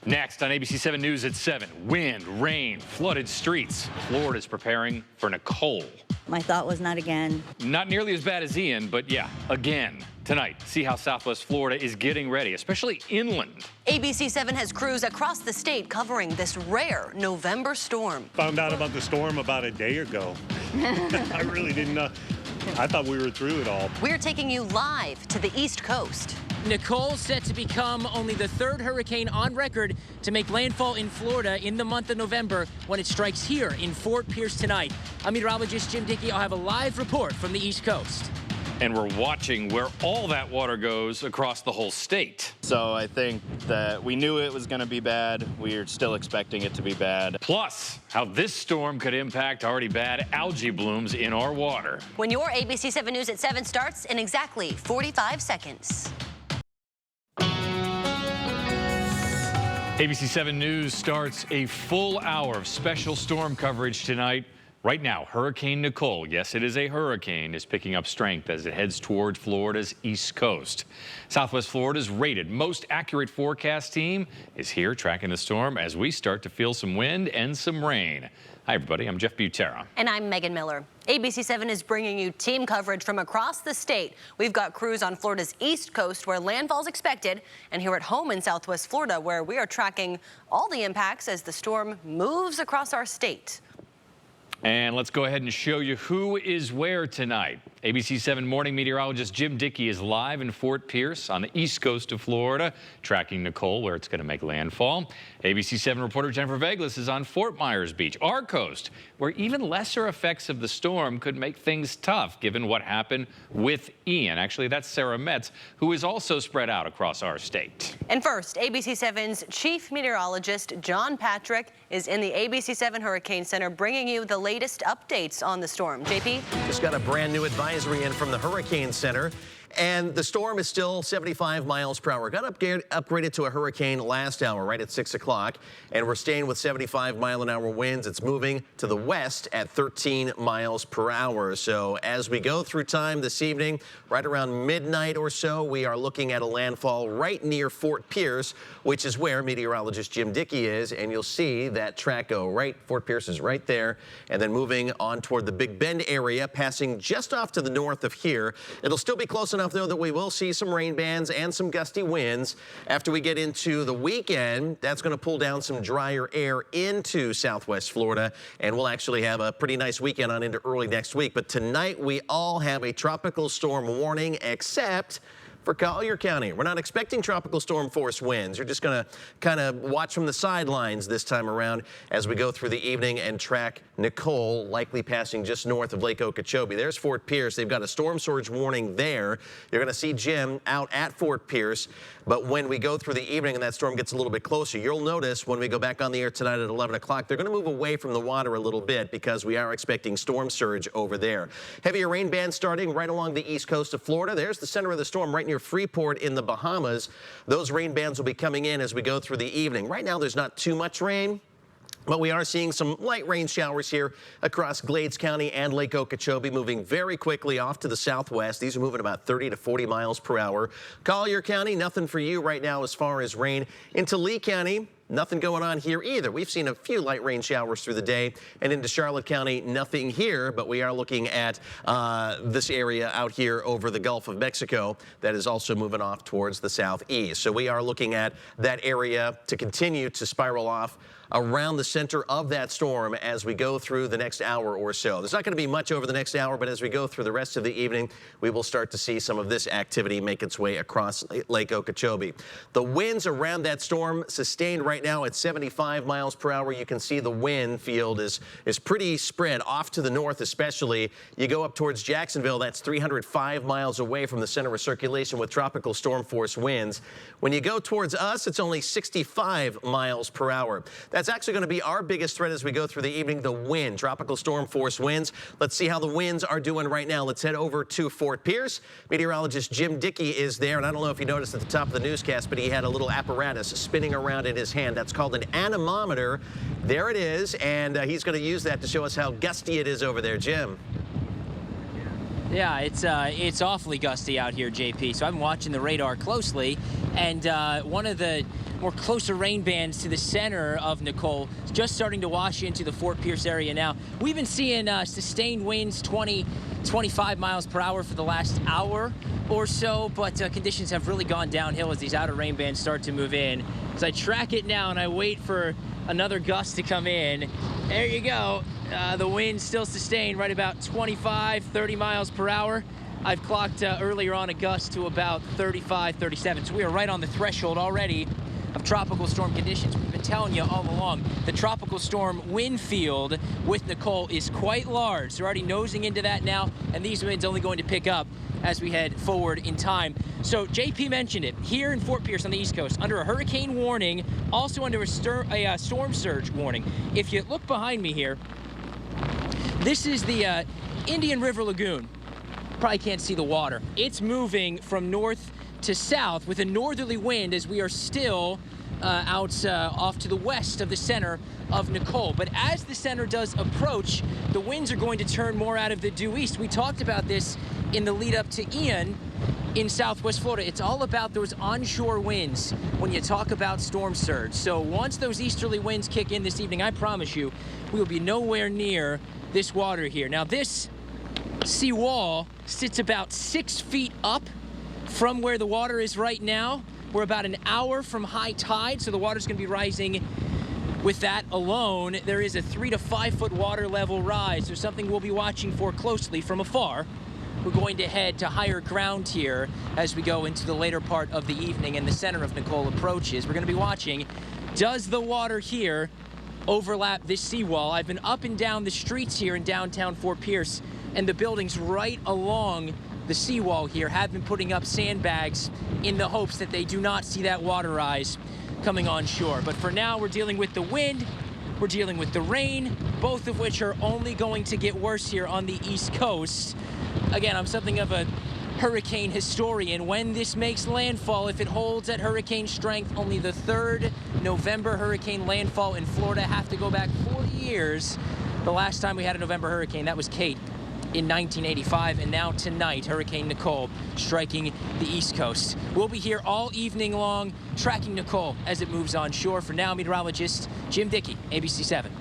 Next on ABC 7 News at 7, wind, rain, flooded streets. Florida's preparing for Nicole. My thought was not again. Not nearly as bad as Ian, but yeah, again. Tonight, see how Southwest Florida is getting ready, especially inland. ABC 7 has crews across the state covering this rare November storm. Found out about the storm about a day ago. I really didn't know. I thought we were through it all. We're taking you live to the East Coast. Nicole set to become only the third hurricane on record to make landfall in Florida in the month of November when it strikes here in Fort Pierce tonight. I'm meteorologist Jim Dickey. I'll have a live report from the East Coast. And we're watching where all that water goes across the whole state. So I think that we knew it was going to be bad. We're still expecting it to be bad. Plus, how this storm could impact already bad algae blooms in our water. When your ABC 7 News at 7 starts in exactly 45 seconds. ABC 7 News starts a full hour of special storm coverage tonight. Right now, Hurricane Nicole, yes, it is a hurricane, is picking up strength as it heads toward Florida's east coast. Southwest Florida's rated most accurate forecast team is here tracking the storm as we start to feel some wind and some rain. Hi, everybody. I'm Jeff Butera. And I'm Megan Miller. ABC 7 is bringing you team coverage from across the state. We've got crews on Florida's east coast where landfall is expected, and here at home in Southwest Florida where we are tracking all the impacts as the storm moves across our state. And let's go ahead and show you who is where tonight. ABC 7 morning meteorologist Jim Dickey is live in Fort Pierce on the east coast of Florida, tracking Nicole where it's going to make landfall. ABC 7 reporter Jennifer Veglas is on Fort Myers Beach, our coast, where even lesser effects of the storm could make things tough given what happened with Ian. Actually, that's Sarah Metz, who is also spread out across our state. And first, ABC 7's chief meteorologist John Patrick is in the ABC 7 Hurricane Center bringing you the latest updates on the storm. JP? Just got a brand new advisory in from the Hurricane Center. And the storm is still 75 miles per hour. Got upgraded to a hurricane last hour, right at 6 o'clock. And we're staying with 75-mile-an-hour winds. It's moving to the west at 13 miles per hour. So as we go through time this evening, right around midnight or so, we are looking at a landfall right near Fort Pierce, which is where meteorologist Jim Dickey is. And you'll see that track go right. Fort Pierce is right there. And then moving on toward the Big Bend area, passing just off to the north of here. It'll still be close enough, though, that we will see some rain bands and some gusty winds. After we get into the weekend, that's going to pull down some drier air into Southwest Florida, and we'll actually have a pretty nice weekend on into early next week. But tonight, we all have a tropical storm warning, except for Collier County. We're not expecting tropical storm force winds. You're just going to kind of watch from the sidelines this time around as we go through the evening and track Nicole, likely passing just north of Lake Okeechobee. There's Fort Pierce. They've got a storm surge warning there. You're going to see Jim out at Fort Pierce. But when we go through the evening and that storm gets a little bit closer, you'll notice when we go back on the air tonight at 11 o'clock, they're going to move away from the water a little bit because we are expecting storm surge over there. Heavier rain bands starting right along the east coast of Florida. There's the center of the storm right near Freeport in the Bahamas. Those rain bands will be coming in as we go through the evening. Right now, there's not too much rain, but we are seeing some light rain showers here across Glades County and Lake Okeechobee, moving very quickly off to the southwest. These are moving about 30 to 40 miles per hour. Collier County, nothing for you right now as far as rain. Into Lee County, nothing going on here either. We've seen a few light rain showers through the day, and into Charlotte County, nothing here, but we are looking at this area out here over the Gulf of Mexico that is also moving off towards the southeast. So we are looking at that area to continue to spiral off around the center of that storm as we go through the next hour or so. There's not going to be much over the next hour, but as we go through the rest of the evening, we will start to see some of this activity make its way across Lake Okeechobee. The winds around that storm sustained right now at 75 miles per hour. You can see the wind field is pretty spread off to the north, especially. You go up towards Jacksonville, that's 305 miles away from the center of circulation with tropical storm force winds. When you go towards us, it's only 65 miles per hour. That's actually going to be our biggest threat as we go through the evening, the wind, tropical storm force winds. Let's see how the winds are doing right now. Let's head over to Fort Pierce. Meteorologist Jim Dickey is there, and I don't know if you noticed at the top of the newscast, but he had a little apparatus spinning around in his hand. That's called an anemometer. There it is, and he's going to use that to show us how gusty it is over there. Jim. Yeah, it's awfully gusty out here, JP. So I've been watching the radar closely, and one of the more closer rain bands to the center of Nicole is just starting to wash into the Fort Pierce area now. We've been seeing sustained winds 20, 25 miles per hour for the last hour or so, but conditions have really gone downhill as these outer rain bands start to move in. As I track it now and I wait for another gust to come in, there you go. The wind still sustained right about 25, 30 miles per hour. I've clocked earlier on a gust to about 35, 37. So we are right on the threshold already of tropical storm conditions. We've been telling you all along, the tropical storm wind field with Nicole is quite large. They're already nosing into that now, and these winds only going to pick up as we head forward in time. So JP mentioned it, here in Fort Pierce on the East Coast, under a hurricane warning, also under a storm surge warning. If you look behind me here, this is the Indian River Lagoon. Probably can't see the water. It's moving from north to south with a northerly wind as we are still out off to the west of the center of Nicole. But as the center does approach, the winds are going to turn more out of the due east. We talked about this in the lead up to Ian in southwest Florida. It's all about those onshore winds when you talk about storm surge. So once those easterly winds kick in this evening, I promise you, we will be nowhere near this water here. Now this seawall sits about 6 feet up from where the water is right now. We're about an hour from high tide, so the water's going to be rising. With that alone, there is a 3 to 5 foot water level rise. There's something we'll be watching for closely from afar. We're going to head to higher ground here as we go into the later part of the evening and the center of Nicole approaches. We're going to be watching, does the water here overlap this seawall? I've been up and down the streets here in downtown Fort Pierce, and the buildings right along the seawall here have been putting up sandbags in the hopes that they do not see that water rise coming on shore. But for now, we're dealing with the wind, we're dealing with the rain, both of which are only going to get worse here on the East Coast. Again, I'm something of a hurricane historian. When this makes landfall, if it holds at hurricane strength, only the 3rd November hurricane landfall in Florida. Have to go back 40 years. The last time we had a November hurricane, that was Kate in 1985, and now tonight, Hurricane Nicole striking the East Coast. We'll be here all evening long, tracking Nicole as it moves on shore. For now, meteorologist Jim Dickey, ABC 7.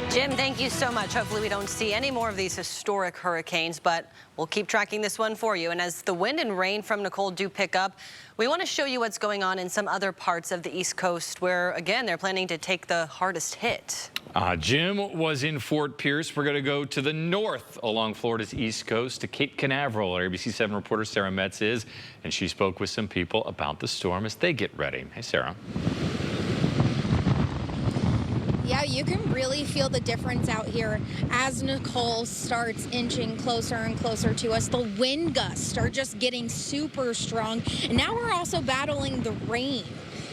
Jim, thank you so much. Hopefully we don't see any more of these historic hurricanes, but we'll keep tracking this one for you. And as the wind and rain from Nicole do pick up, we want to show you what's going on in some other parts of the East Coast where, again, they're planning to take the hardest hit. Jim was in Fort Pierce. We're going to go to the north along Florida's East Coast to Cape Canaveral. Our ABC 7 reporter Sarah Metz is, and she spoke with some people about the storm as they get ready. Hey, Sarah. Yeah, you can really feel the difference out here as Nicole starts inching closer and closer to us. The wind gusts are just getting super strong. And now we're also battling the rain.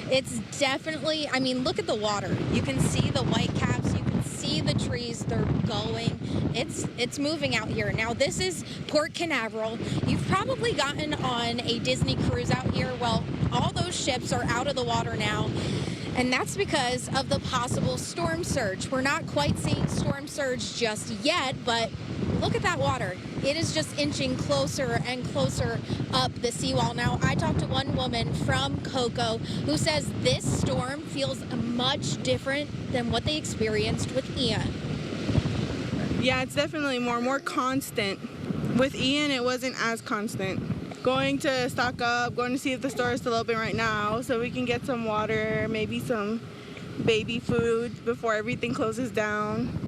It's definitely, I mean, look at the water. You can see the white caps. You can see the trees. They're going. It's moving out here. Now, this is Port Canaveral. You've probably gotten on a Disney cruise out here. Well, all those ships are out of the water now. And that's because of the possible storm surge. We're not quite seeing storm surge just yet, but look at that water. It is just inching closer and closer up the seawall. Now, I talked to one woman from Cocoa who says this storm feels much different than what they experienced with Ian. Yeah, it's definitely more constant. With Ian, it wasn't as constant. Going to stock up, going to see if the store is still open right now so we can get some water, maybe some baby food before everything closes down.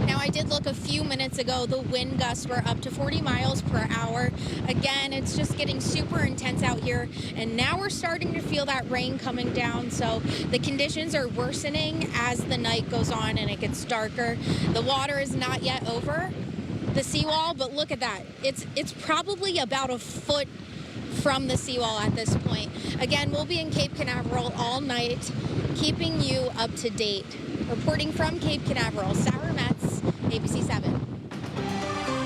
Now, I did look a few minutes ago. The wind gusts were up to 40 miles per hour. Again, it's just getting super intense out here. And now we're starting to feel that rain coming down. So the conditions are worsening as the night goes on and it gets darker. The water is not yet over the seawall, but look at that. It's probably about a foot from the seawall at this point. Again, we'll be in Cape Canaveral all night, keeping you up to date. Reporting from Cape Canaveral, Sarah Metz, ABC 7.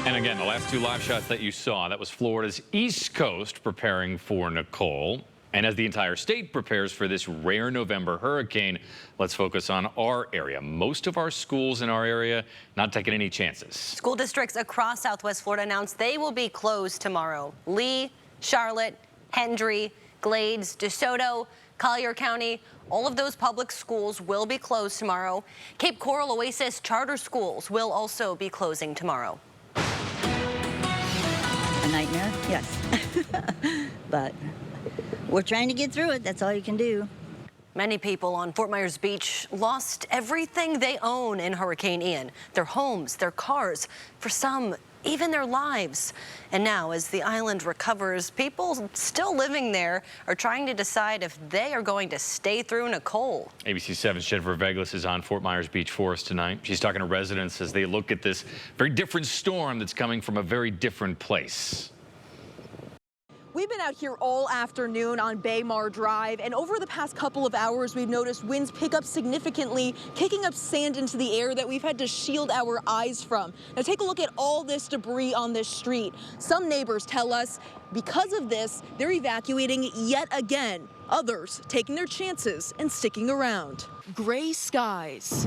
And again, the last two live shots that you saw, that was Florida's East Coast preparing for Nicole. And as the entire state prepares for this rare November hurricane, let's focus on our area. Most of our schools in our area not taking any chances. School districts across Southwest Florida announced they will be closed tomorrow. Lee, Charlotte, Hendry, Glades, DeSoto, Collier County, all of those public schools will be closed tomorrow. Cape Coral Oasis charter schools will also be closing tomorrow. A nightmare, yes. But we're trying to get through it. That's all you can do. Many people on Fort Myers Beach lost everything they own in Hurricane Ian. Their homes, their cars, for some, even their lives. And now, as the island recovers, people still living there are trying to decide if they are going to stay through Nicole. ABC 7's Jennifer Veglas is on Fort Myers Beach for us tonight. She's talking to residents as they look at this very different storm that's coming from a very different place. We've been out here all afternoon on Baymar Drive, and over the past couple of hours, we've noticed winds pick up significantly, kicking up sand into the air that we've had to shield our eyes from. Now take a look at all this debris on this street. Some neighbors tell us because of this, they're evacuating yet again. Others taking their chances and sticking around. Gray skies,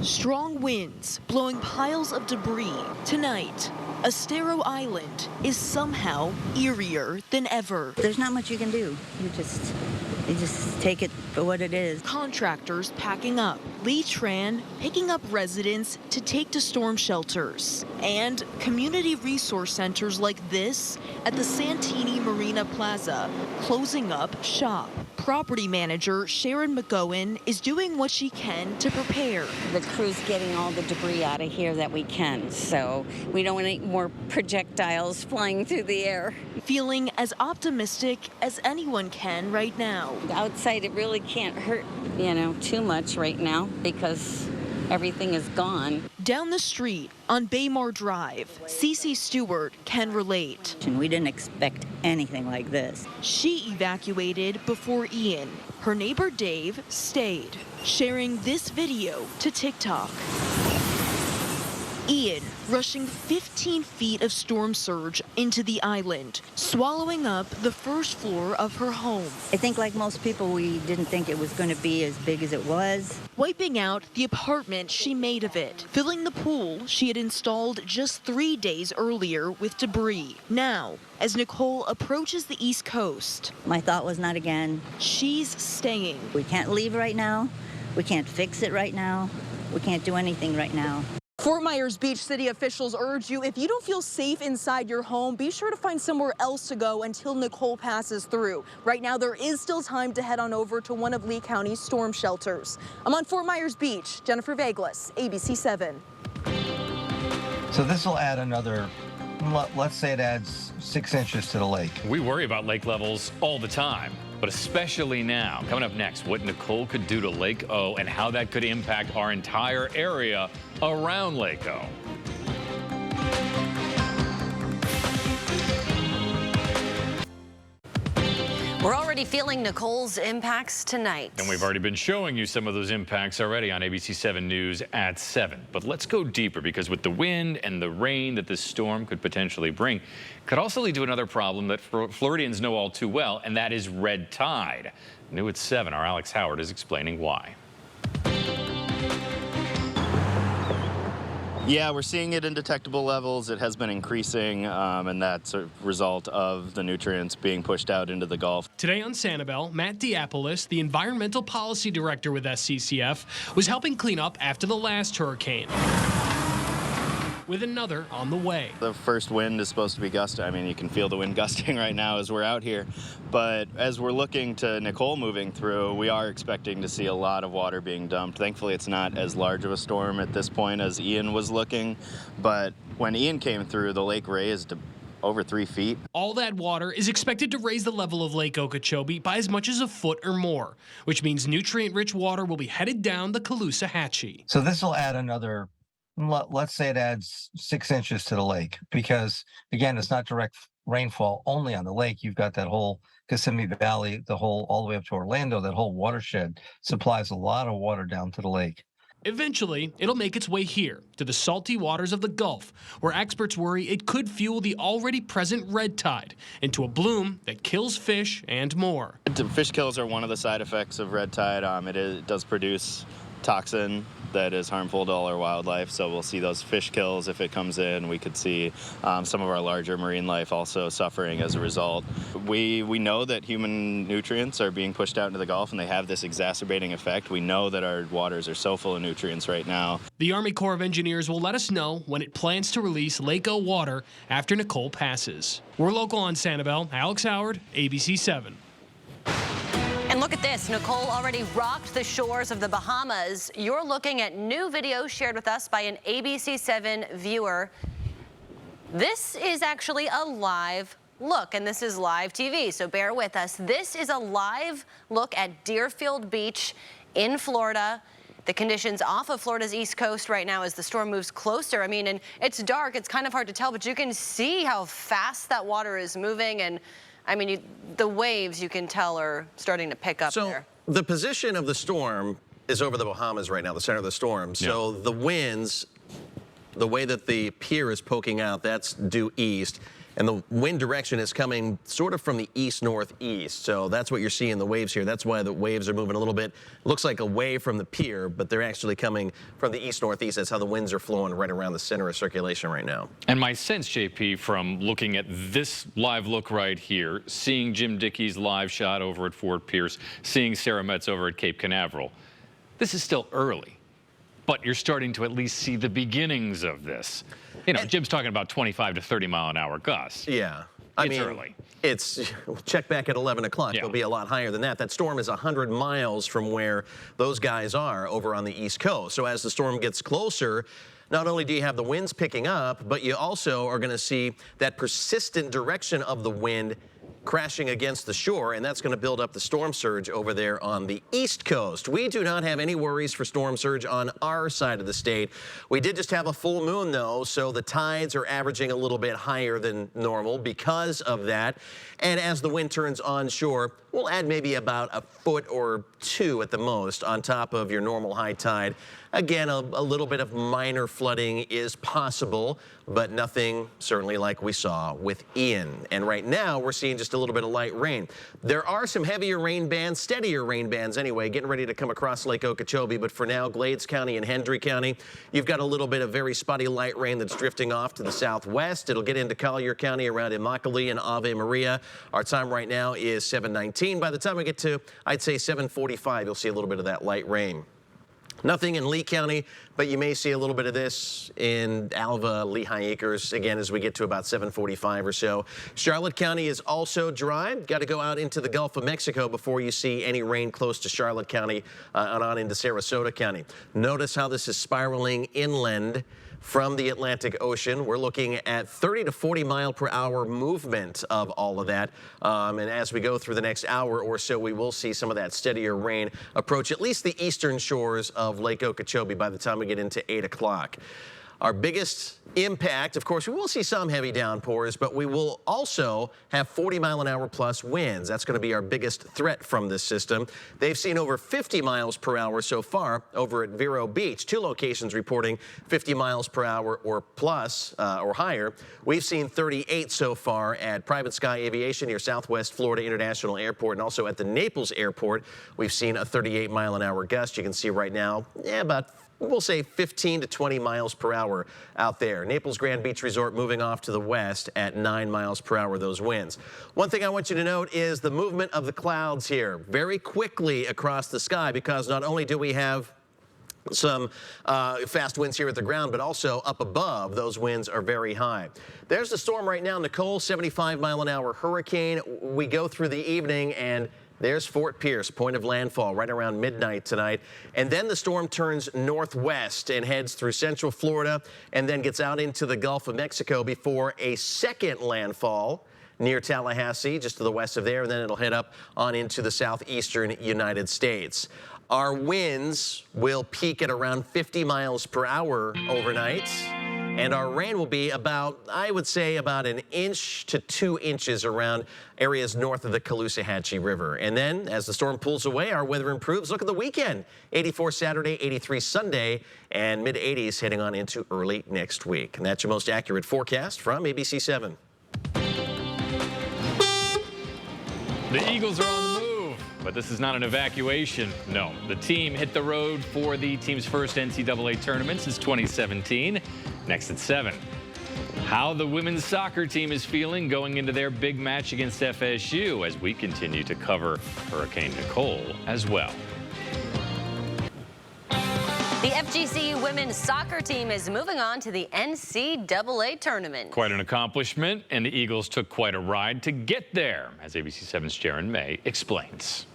strong winds blowing piles of debris. Tonight, Estero Island is somehow eerier than ever. There's not much you can do. You just take it for what it is. Contractors packing up. Lee Tran picking up residents to take to storm shelters. And community resource centers like this at the Santini Marina Plaza closing up shop. Property manager Sharon McGowan is doing what she can to prepare. The crew's getting all the debris out of here that we can, so we don't want any more projectiles flying through the air. Feeling as optimistic as anyone can right now. Outside, it really can't hurt, too much right now because everything is gone. Down the street on Baymar Drive, Cece Stewart can relate. And we didn't expect anything like this. She evacuated before Ian. Her neighbor Dave stayed, sharing this video to TikTok. Ian rushing 15 feet of storm surge into the island, swallowing up the first floor of her home. I think like most people, we didn't think it was going to be as big as it was. Wiping out the apartment she made of it, filling the pool she had installed just 3 days earlier with debris. Now, as Nicole approaches the East Coast, My thought was not again. she's staying. We can't leave right now. We can't fix it right now. We can't do anything right now. Fort Myers Beach city officials urge you, if you don't feel safe inside your home, be sure to find somewhere else to go until Nicole passes through. Right now, there is still time to head on over to one of Lee County's storm shelters. I'm on Fort Myers Beach. Jennifer Veglas, ABC 7. So this will add another, let's say it adds 6 inches to the lake. We worry about lake levels all the time, but especially now. Coming up next, what Nicole could do to Lake O and how that could impact our entire area around Lake O. We're already feeling Nicole's impacts tonight. And we've already been showing you some of those impacts already on ABC 7 News at 7. But let's go deeper, because with the wind and the rain that this storm could potentially bring, could also lead to another problem that Floridians know all too well, and that is red tide. New at 7, our Alex Howard is explaining why. Yeah, we're seeing it in detectable levels. It has been increasing, and that's a result of the nutrients being pushed out into the Gulf. Today on Sanibel, Matt Diapolis, the Environmental Policy Director with SCCF, was helping clean up after the last hurricane, with another on the way. The first wind is supposed to be gusting. I mean, you can feel the wind gusting right now as we're out here. But as we're looking to Nicole moving through, we are expecting to see a lot of water being dumped. Thankfully, it's not as large of a storm at this point as Ian was looking. But when Ian came through, the lake raised over 3 feet. All that water is expected to raise the level of Lake Okeechobee by as much as a foot or more, which means nutrient-rich water will be headed down the Caloosahatchee. So this will add another, let's say it adds 6 inches to the lake, because again, it's not direct rainfall only on the lake. You've got that whole Kissimmee Valley, all the way up to Orlando. That whole watershed supplies a lot of water down to the lake. Eventually, it'll make its way here to the salty waters of the Gulf, where experts worry it could fuel the already present red tide into a bloom that kills fish and more. Fish kills are one of the side effects of red tide. It does produce toxin that is harmful to all our wildlife, so we'll see those fish kills if it comes in. We could see some of our larger marine life also suffering as a result. We know that human nutrients are being pushed out into the Gulf, and they have this exacerbating effect. We know that our waters are so full of nutrients right now. The Army Corps of Engineers will let us know when it plans to release Lake O water after Nicole passes. We're local on Sanibel. Alex Howard, ABC 7. And look at this. Nicole already rocked the shores of the Bahamas. You're looking at new video shared with us by an ABC 7 viewer. This is actually a live look, and this is live TV, so bear with us. This is a live look at Deerfield Beach in Florida. The conditions off of Florida's east coast right now as the storm moves closer. I mean, and it's dark. It's kind of hard to tell, but you can see how fast that water is moving. And I mean, the waves, you can tell, are starting to pick up there. So the position of the storm is over the Bahamas right now, the center of the storm. So the winds, the way that the pier is poking out, that's due east. And the wind direction is coming sort of from the east-northeast. So that's what you're seeing the waves here. That's why the waves are moving a little bit. Looks like away from the pier, but they're actually coming from the east-northeast. That's how the winds are flowing right around the center of circulation right now. And my sense, JP, from looking at this live look right here, seeing Jim Dickey's live shot over at Fort Pierce, seeing Sarah Metz over at Cape Canaveral, this is still early. But you're starting to at least see the beginnings of this. You know, Jim's talking about 25 to 30 mile an hour gusts. Yeah. It's early. It's check back at 11 o'clock. It'll be a lot higher than that. That storm is 100 miles from where those guys are over on the East Coast. So as the storm gets closer, not only do you have the winds picking up, but you also are going to see that persistent direction of the wind crashing against the shore, and that's going to build up the storm surge over there on the East Coast. We do not have any worries for storm surge on our side of the state. We did just have a full moon, though, so the tides are averaging a little bit higher than normal because of that. And as the wind turns onshore, we'll add maybe about a foot or two at the most on top of your normal high tide. Again, a little bit of minor flooding is possible, but nothing certainly like we saw with Ian. And right now, we're seeing just a little bit of light rain. There are some heavier rain bands, steadier rain bands anyway, getting ready to come across Lake Okeechobee. But for now, Glades County and Hendry County, you've got a little bit of very spotty light rain that's drifting off to the southwest. It'll get into Collier County around Immokalee and Ave Maria. Our time right now is 7:19. By the time we get to, I'd say 7:45, you'll see a little bit of that light rain. Nothing in Lee County, but you may see a little bit of this in Alva, Lehigh Acres, again, as we get to about 7:45 or so. Charlotte County is also dry. Got to go out into the Gulf of Mexico before you see any rain close to Charlotte County and on into Sarasota County. Notice how this is spiraling inland from the Atlantic Ocean. We're looking at 30 to 40 mile per hour movement of all of that. And as we go through the next hour or so, we will see some of that steadier rain approach at least the eastern shores of Lake Okeechobee by the time we get into 8 o'clock. Our biggest impact, of course, we will see some heavy downpours, but we will also have 40 mile an hour plus winds. That's going to be our biggest threat from this system. They've seen over 50 miles per hour so far over at Vero Beach. 2 locations reporting 50 miles per hour or plus or higher. We've seen 38 so far at Private Sky Aviation near Southwest Florida International Airport, and also at the Naples Airport. We've seen a 38 mile an hour gust. You can see right now, about we'll say 15 to 20 miles per hour out there. Naples Grand Beach Resort moving off to the west at 9 miles per hour, those winds. One thing I want you to note is the movement of the clouds here very quickly across the sky, because not only do we have some fast winds here at the ground, but also up above, those winds are very high. There's the storm right now, Nicole, 75 mile an hour hurricane. We go through the evening and there's Fort Pierce, point of landfall, right around midnight tonight. And then the storm turns northwest and heads through central Florida and then gets out into the Gulf of Mexico before a second landfall near Tallahassee, just to the west of there, and then it'll head up on into the southeastern United States. Our winds will peak at around 50 miles per hour overnight. And our rain will be about, I would say, about 1 inch to 2 inches around areas north of the Caloosahatchee River. And then as the storm pulls away, our weather improves. Look at the weekend. 84 Saturday, 83 Sunday, and mid-80s heading on into early next week. And that's your most accurate forecast from ABC 7. The Eagles are on the move, but this is not an evacuation. No, the team hit the road for the team's first NCAA tournament since 2017. Next at 7. How the women's soccer team is feeling going into their big match against FSU as we continue to cover Hurricane Nicole as well. The FGCU women's soccer team is moving on to the NCAA tournament. Quite an accomplishment, and the Eagles took quite a ride to get there, as ABC 7's Jaron May explains.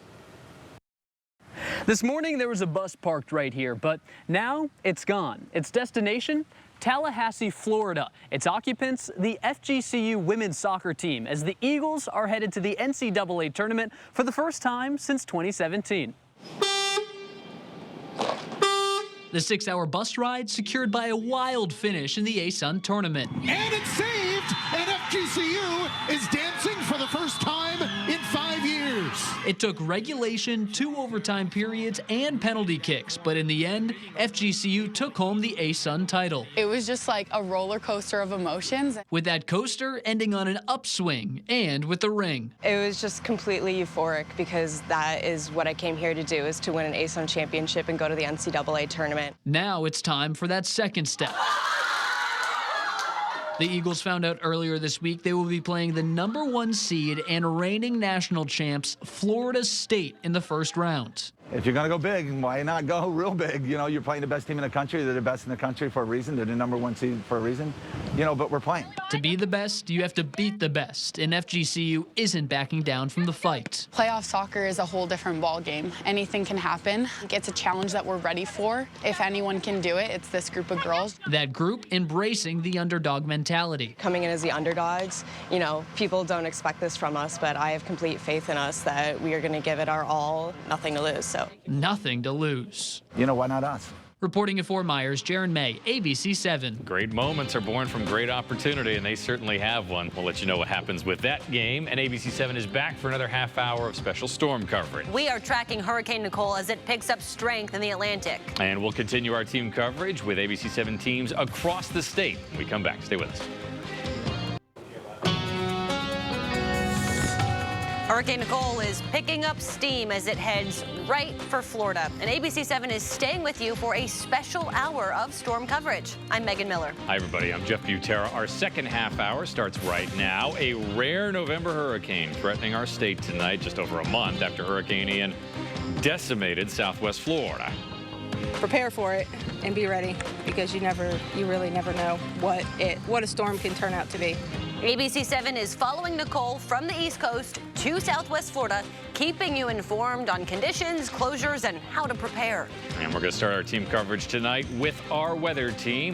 This morning there was a bus parked right here, but now it's gone. Its destination? Tallahassee, Florida. Its occupants, the FGCU women's soccer team, as the Eagles are headed to the NCAA tournament for the first time since 2017. The 6-hour bus ride secured by a wild finish in the ASUN tournament. And it's saved, and FGCU is dancing for the first time in 5 years. It took regulation, 2 overtime periods, and penalty kicks, but in the end, FGCU took home the ASUN title. It was just like a roller coaster of emotions. With that coaster ending on an upswing and with the ring. It was just completely euphoric because that is what I came here to do, is to win an ASUN championship and go to the NCAA tournament. Now it's time for that second step. The Eagles found out earlier this week they will be playing the #1 seed and reigning national champs, Florida State, in the first round. If you're going to go big, why not go real big? You know, you're playing the best team in the country. They're the best in the country for a reason. They're the #1 seed for a reason. You know, but we're playing. To be the best, you have to beat the best, and FGCU isn't backing down from the fight. Playoff soccer is a whole different ball game. Anything can happen. It's a challenge that we're ready for. If anyone can do it, it's this group of girls. That group embracing the underdog mentality. Coming in as the underdogs, you know, people don't expect this from us, but I have complete faith in us that we are going to give it our all, nothing to lose. So. Nothing to lose. You know, why not us? Reporting in Fort Myers, Jaron May, ABC 7. Great moments are born from great opportunity, and they certainly have one. We'll let you know what happens with that game, and ABC 7 is back for another half hour of special storm coverage. We are tracking Hurricane Nicole as it picks up strength in the Atlantic. And we'll continue our team coverage with ABC 7 teams across the state when we come back. Stay with us. Hurricane Nicole is picking up steam as it heads right for Florida. And ABC 7 is staying with you for a special hour of storm coverage. I'm Megan Miller. Hi, everybody. I'm Jeff Butera. Our second half hour starts right now. A rare November hurricane threatening our state tonight, just over a month after Hurricane Ian decimated southwest Florida. Prepare for it and be ready, because you really never know what a storm can turn out to be. ABC 7 is following Nicole from the East Coast to Southwest Florida, keeping you informed on conditions, closures, and how to prepare. And we're going to start our team coverage tonight with our weather team.